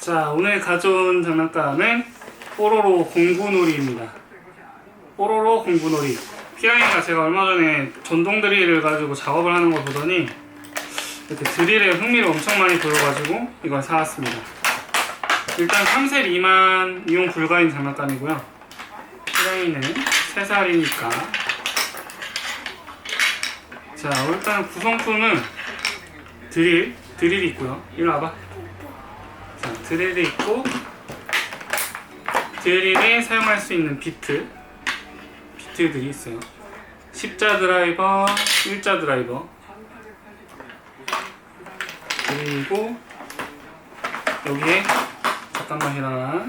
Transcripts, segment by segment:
자, 오늘 가져온 장난감은 뽀로로 공구놀이입니다. 뽀로로 공구놀이. 피라이가 제가 얼마 전에 전동 드릴을 가지고 작업을 하는 걸 보더니 이렇게 드릴에 흥미를 엄청 많이 보여가지고 이걸 사왔습니다. 일단 3세 미만 이용 불가인 장난감이고요. 피라이는 3살이니까. 자, 일단 구성품은 드릴이 있고요. 이리 와봐. 자, 드릴이 있고, 드릴에 사용할 수 있는 비트들이 있어요. 10자 드라이버, 1자 드라이버. 그리고 여기에 잠깐만 해라.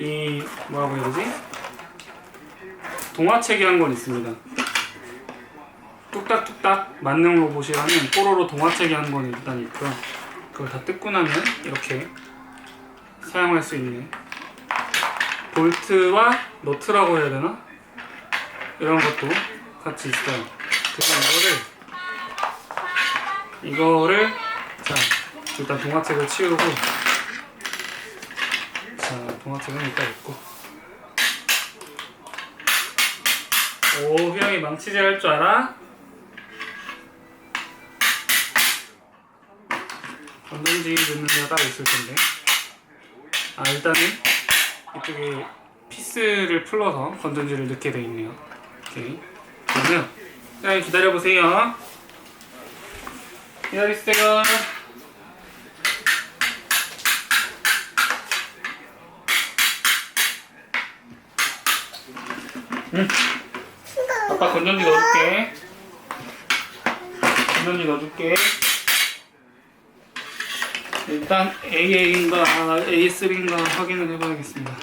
이 뭐라고 해야 되지? 동화책이 한 권 있습니다. 뚝딱뚝딱 만능 로봇이라는 뽀로로 동화책이 한 권 일단 있고요. 그걸 다 뜯고 나면 이렇게 사용할 수 있는 볼트와 너트라고 해야 되나? 이런 것도 같이 있어요. 그래서 이거를 자, 일단 동화책을 치우고, 자, 동화책은 일단 있고, 오, 휘영이 망치질 할 줄 알아? 건전지 넣는 데가 따로 있을 텐데. 아, 일단은 이쪽에 피스를 풀러서 건전지를 넣게 돼 있네요. 오케이. 그러면 자, 기다려보세요. 기다리세요. 아빠 건전지 넣어줄게. 건전지 넣어줄게. 일단 AA인가 A3인가 확인을 해봐야겠습니다.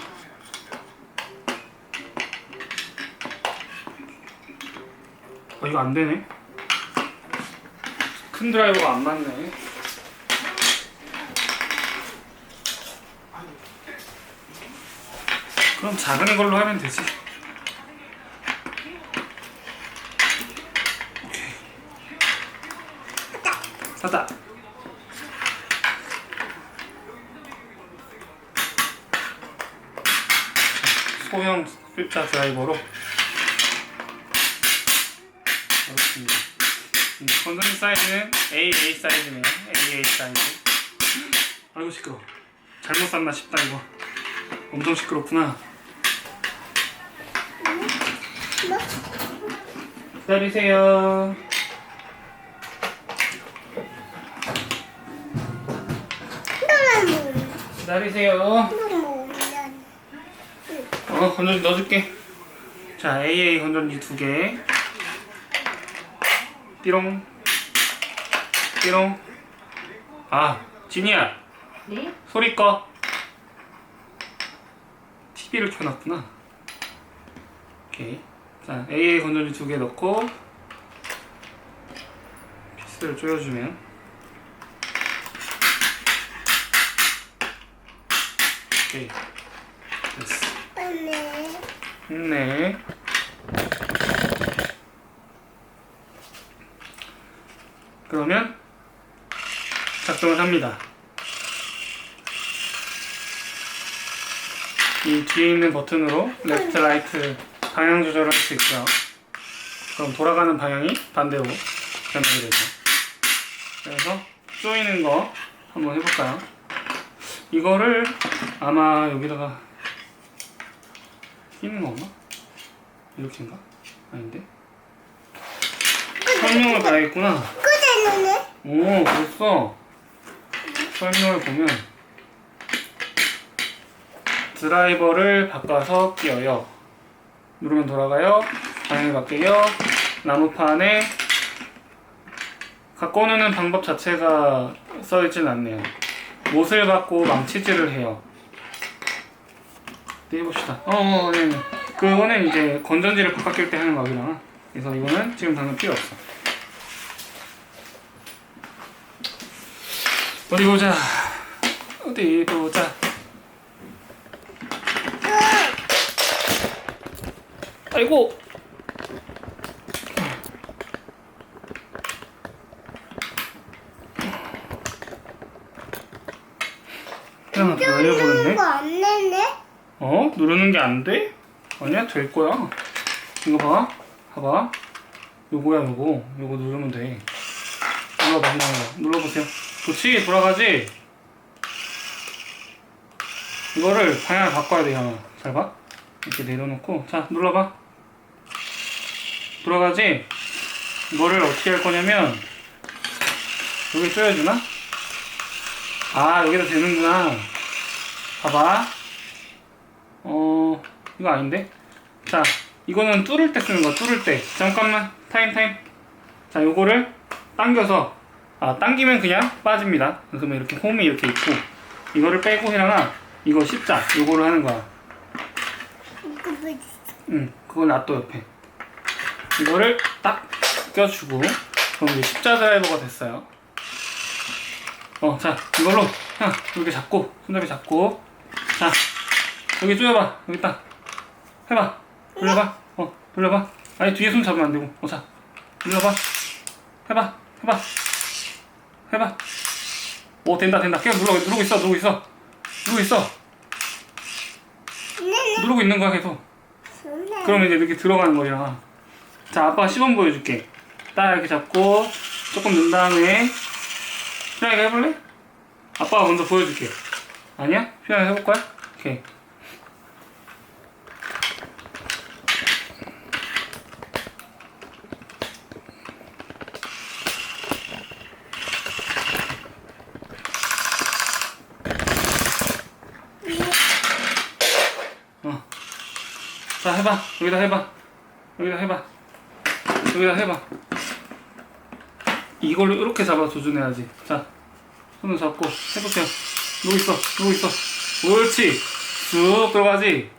이거 안되네. 큰 드라이버가 안 맞네. 그럼 작은 걸로 하면 되지. 오케이. 샀다. 소형 1자 드라이버로 그렇습니다. 건전지 사이즈는 AA 사이즈네요. AA 사이즈. 아이고 시끄러워. 잘못 샀나 싶다. 이거 엄청 시끄럽구나. 기다리세요. 기다리세요. 건전지 넣어줄게. 자, AA 건전지 2개. 띠롱. 띠롱. 아, 지니야. 네? 소리 꺼. TV를 켜놨구나. 오케이. 자, AA 건전지 2개 넣고 피스를 조여주면 오케이. 됐어. 네. 그러면 작동을 합니다. 이 뒤에 있는 버튼으로 레프트, 라이트 방향 조절할 수 있고요. 그럼 돌아가는 방향이 반대로 변하게 되죠. 그래서 조이는 거 한번 해볼까요? 이거를 아마 여기다가 끼는 거 없나? 이렇게인가? 아닌데? 설명을 봐야겠구나. 오, 벌써 설명을 보면 드라이버를 바꿔서 끼워요. 누르면 돌아가요. 방향이 바뀌어요. 나무판에 꺼내는 방법 자체가 써있진 않네요. 못을 받고 망치질을 해요. 네, 해봅시다. 네. 그거는 이제 건전지를 바꿀 때 하는 거구나. 그래서 이거는 지금 당장 필요 없어. 어디 보자. 어디 보자. 아이고. 희랑아 날려버렸네. 이거 안 되네? 어? 누르는 게 안 돼? 아니야, 될 거야. 이거 봐. 봐봐. 요거야, 요거. 요거 누르면 돼. 눌러봐, 눌러보세요. 그렇지, 돌아가지? 이거를 방향을 바꿔야 돼, 형아. 잘 봐. 이렇게 내려놓고. 자, 눌러봐. 돌아가지? 이거를 어떻게 할 거냐면, 여기 쪼여주나? 아, 여기다 되는구나. 봐봐. 이거 아닌데? 자, 이거는 뚫을 때 쓰는 거야, 뚫을 때. 잠깐만, 타임. 자, 요거를 당겨서, 당기면 그냥 빠집니다. 그러면 이렇게 홈이 이렇게 있고, 이거를 빼고 희랑아, 이거 십자, 요거를 하는 거야. 이거 뭐지? 응, 그걸 놔둬, 옆에. 이거를 딱 껴주고, 그럼 이제 십자 드라이버가 됐어요. 자, 이걸로, 그냥 이렇게 잡고, 손잡이 잡고, 자, 여기 쪼여봐, 여기 딱. 해봐. 돌려봐. 돌려봐. 아니, 뒤에 손 잡으면 안 되고. 자, 돌려봐. 해봐. 오, 된다. 계속 누르고 있어. 누르고 있는 거야, 계속. 그러면 이제 이렇게 들어가는 거야. 자, 아빠가 시범 보여줄게. 딱 이렇게 잡고, 조금 넣은 다음에, 피랑이가 해볼래? 아빠가 먼저 보여줄게. 아니야? 피랑이가 해볼 거야? 오케이. 자, 해봐. 여기다 해봐. 이걸로 이렇게 잡아 조준해야지. 자, 손을 잡고 해보세요. 누고 있어. 옳지. 쑥 들어가지.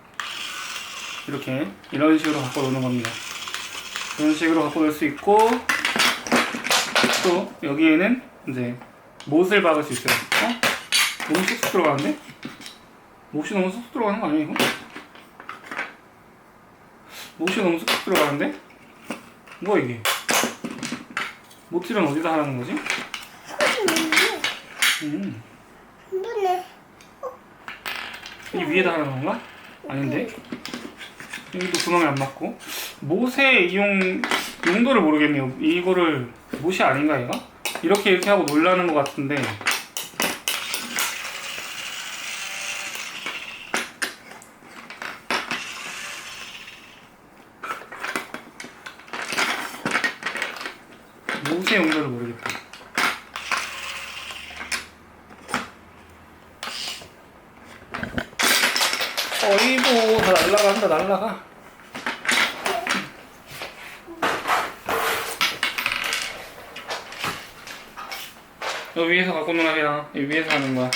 이런 식으로 갖고 노는 겁니다. 이런 식으로 갖고 놀 수 있고, 또 여기에는 이제 못을 박을 수 있어요. 너무 쑥쑥 들어가는데? 못이 너무 쑥쑥 들어가는 거 아니야, 이거? 못이 너무 쑥쑥 들어가는데? 뭐야, 이게? 못질은 어디다 하라는 거지? 뭐네? 이 위에다 하라는 건가? 아닌데? 여기도 구멍이 안 맞고. 못의 용도를 모르겠네요. 이거를 못이 아닌가, 얘가? 이렇게 하고 놀라는 것 같은데. 못의 용도를 모르겠다. 어이구, 다 날라가. 여기 위에서 갖고 놀아, 그냥. 여기 위에서 하는 거야.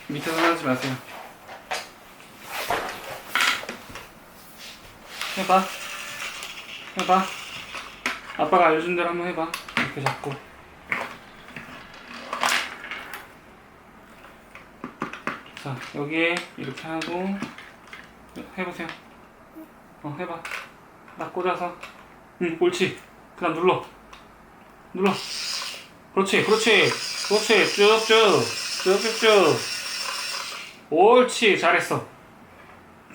밑에서 하지 마세요. 해봐. 아빠가 알려준 대로 한번 해봐. 이렇게 잡고. 자, 여기에 이렇게 하고 해보세요. 해봐. 딱 꽂아서. 옳지. 그 다음 눌러. 그렇지. 쭉쭉. 옳지. 잘했어.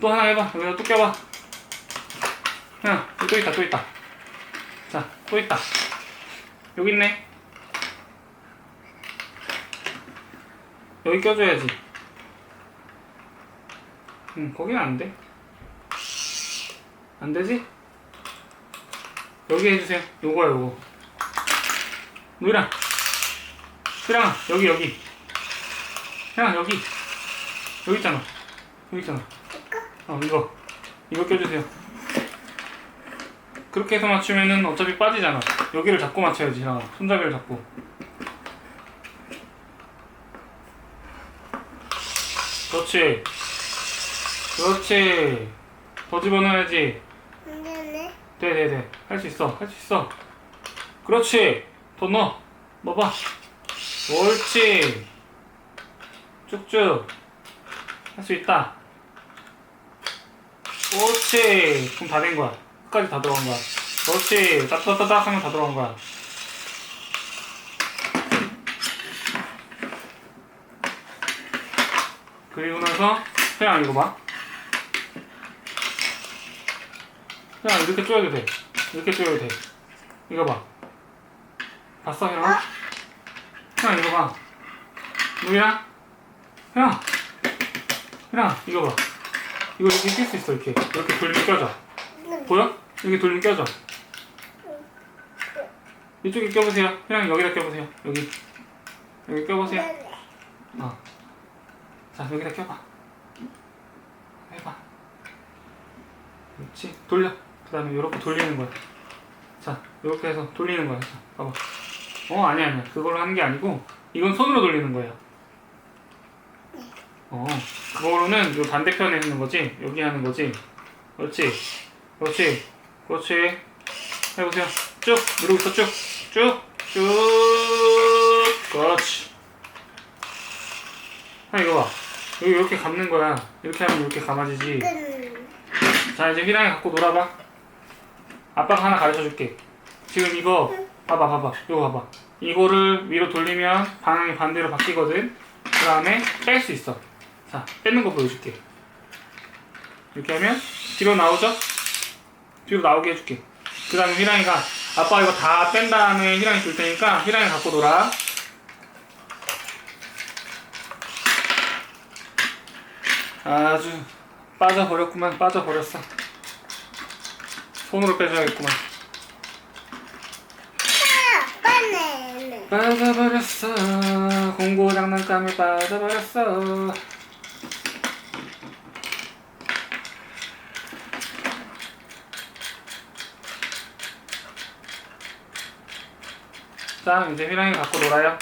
또 하나 해봐. 여기다 또 껴봐. 또 있다. 자, 또 있다. 여기 있네. 여기 껴줘야지. 거기는 안 돼. 안 되지? 여기 해주세요. 요거. 노이랑. 희랑아, 여기. 희랑아, 여기 있잖아. 이거 껴주세요. 그렇게 해서 맞추면은 어차피 빠지잖아. 여기를 잡고 맞춰야지, 희랑아. 손잡이를 잡고. 그렇지. 더 집어넣어야지. 안 되네. 네. 할 수 있어. 그렇지. 더 넣어봐. 옳지. 쭉쭉. 할 수 있다. 옳지. 그럼 다 된 거야. 끝까지 다 들어간 거야. 그렇지. 따따따딱 하면 다 들어간 거야. 그리고 나서 그냥 이거 봐. 그냥 이렇게 쪼여도 돼. 이렇게 쪼여도 돼. 이거 봐. 봤어, 혜랑아? 혜랑아, 이거 봐. 누이야? 혜랑아! 혜랑아, 이거 봐. 이거 이렇게 낄 수 있어, 이렇게. 이렇게 돌리면 껴져. 보여? 이렇게 돌리면 껴져. 이쪽에 껴보세요. 혜랑이 여기다 껴보세요. 여기. 여기 껴보세요. 어. 자, 여기다 껴봐. 해봐. 그렇지. 돌려. 그 다음에 이렇게 돌리는 거야. 자, 이렇게 해서 돌리는 거야. 자, 봐봐. 아니야. 그걸로 하는 게 아니고, 이건 손으로 돌리는 거야. 그거로는 요 반대편에 하는 거지. 여기 하는 거지. 그렇지. 그렇지. 그렇지. 해보세요. 쭉. 누르고 있어, 쭉. 쭉. 쭉. 그렇지. 이거 봐. 여기 이렇게 감는 거야. 이렇게 하면 이렇게 감아지지. 자, 이제 휘랑이 갖고 놀아봐. 아빠가 하나 가르쳐 줄게. 지금 이거 봐봐. 이거 봐봐. 이거를 위로 돌리면 방향이 반대로 바뀌거든. 그 다음에 뺄 수 있어. 자, 뺏는 거 보여줄게. 이렇게 하면 뒤로 나오죠? 뒤로 나오게 해줄게. 그 다음에 휘랑이가 아빠 이거 다 뺀 다음에 휘랑이 줄 테니까 휘랑이 갖고 놀아. 아주 빠져버렸구만. 빠져버렸어. 손으로 빼줘야겠구만. 아빠네. 빠져버렸어. 공구 장난감에 빠져버렸어. 자, 이제 휘랑이 갖고 놀아요.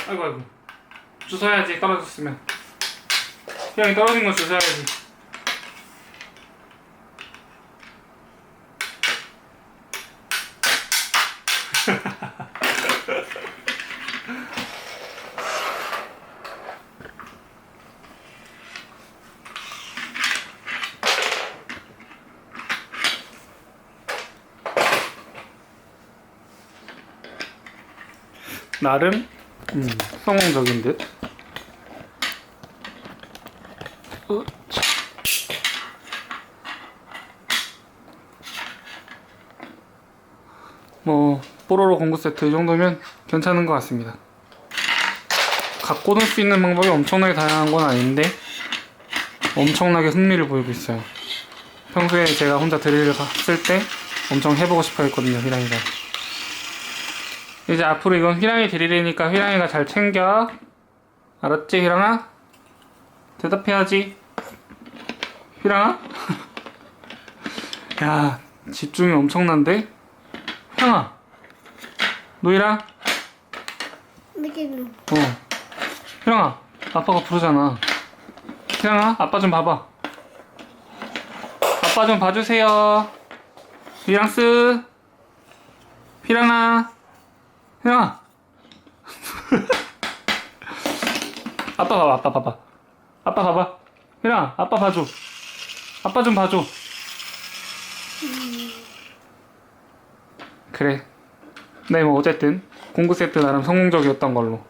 아이고. 주워야지, 떨어졌으면. 휘랑이 떨어진 거 주워야지. 나름 성공적인 듯. 뭐 뽀로로 공구 세트 이 정도면 괜찮은 것 같습니다. 갖고 놀 수 있는 방법이 엄청나게 다양한 건 아닌데 엄청나게 흥미를 보이고 있어요. 평소에 제가 혼자 드릴을 갔을 때 엄청 해보고 싶어 했거든요, 휘랑이가. 이제 앞으로 이건 휘랑이 드릴이니까 휘랑이가 잘 챙겨. 알았지, 휘랑아? 대답해야지. 휘랑아? 야, 집중이 엄청난데? 휘랑아, 노이랑? 무슨 휘랑아, 아빠가 부르잖아. 휘랑아, 아빠 좀 봐봐. 아빠 좀 봐주세요. 휘랑스. 휘랑아. 휘랑아. 아빠 봐봐, 아빠 봐봐. 아빠 봐봐. 휘랑아, 아빠 봐줘. 아빠 좀 봐줘. 그래. 네, 뭐 어쨌든 공구 세트 나름 성공적이었던 걸로.